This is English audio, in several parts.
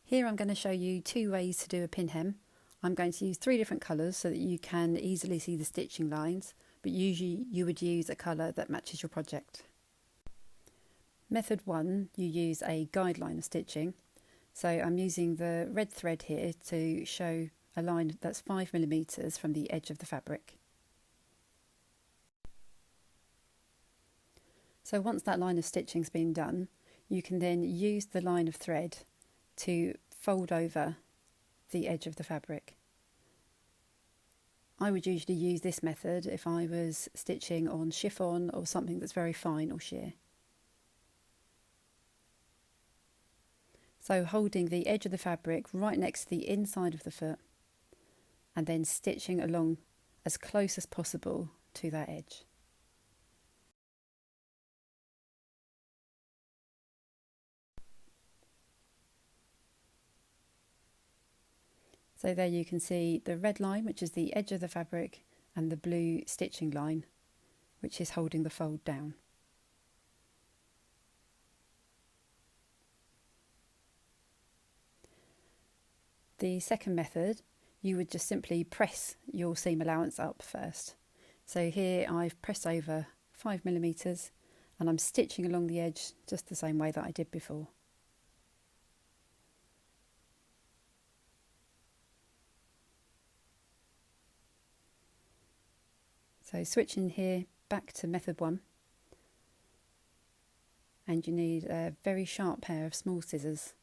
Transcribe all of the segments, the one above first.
Here I'm going to show you two ways to do a pin hem. I'm going to use three different colours so that you can easily see the stitching lines, but usually you would use a colour that matches your project. Method 1, you use a guideline of stitching. So I'm using the red thread here to show a line that's 5mm from the edge of the fabric. So once that line of stitching's been done, you can then use the line of thread to fold over the edge of the fabric. I would usually use this method if I was stitching on chiffon or something that's very fine or sheer. So holding the edge of the fabric right next to the inside of the foot and then stitching along as close as possible to that edge. So there you can see the red line, which is the edge of the fabric, and the blue stitching line, which is holding the fold down. The second method, you would just simply press your seam allowance up first. So here I've pressed over 5mm and I'm stitching along the edge just the same way that I did before. So switching here back to method 1, and you need a very sharp pair of small scissors.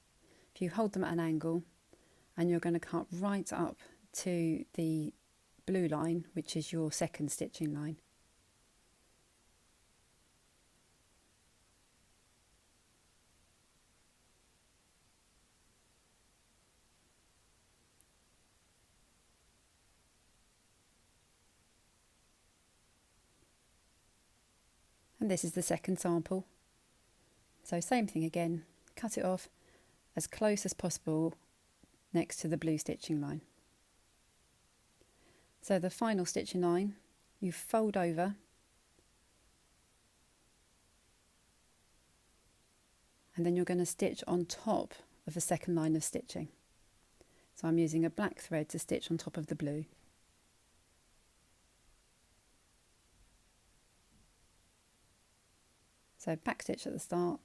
If you hold them at an angle, and you're going to cut right up to the blue line, which is your second stitching line. And this is the second sample. So same thing again, cut it off as close as possible next to the blue stitching line. So the final stitching line, you fold over and then you're going to stitch on top of the second line of stitching. So I'm using a black thread to stitch on top of the blue. So back stitch at the start,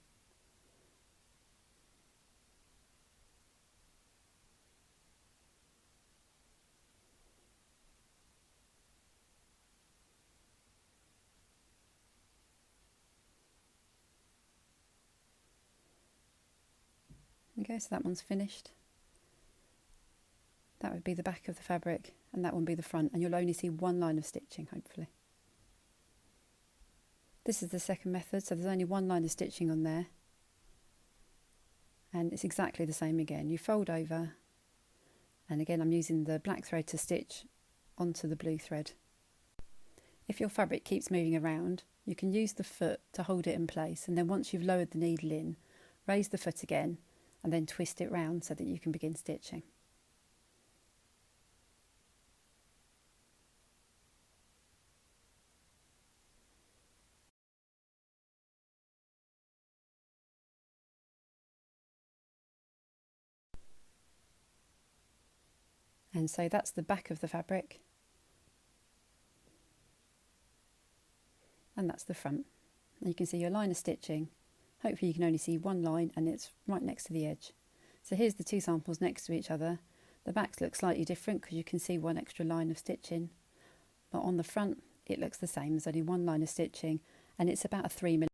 okay, so that one's finished. That would be the back of the fabric and that one be the front, and you'll only see one line of stitching hopefully. This is the second method, so there's only one line of stitching on there, and it's exactly the same again. You fold over, and again I'm using the black thread to stitch onto the blue thread. If your fabric keeps moving around, you can use the foot to hold it in place, and then once you've lowered the needle in, raise the foot again and then twist it round so that you can begin stitching. And so that's the back of the fabric, and that's the front. And you can see your line of stitching. Hopefully you can only see one line and it's right next to the edge. So here's the two samples next to each other. The backs look slightly different because you can see one extra line of stitching, but on the front it looks the same. There's only one line of stitching and it's about a 3mm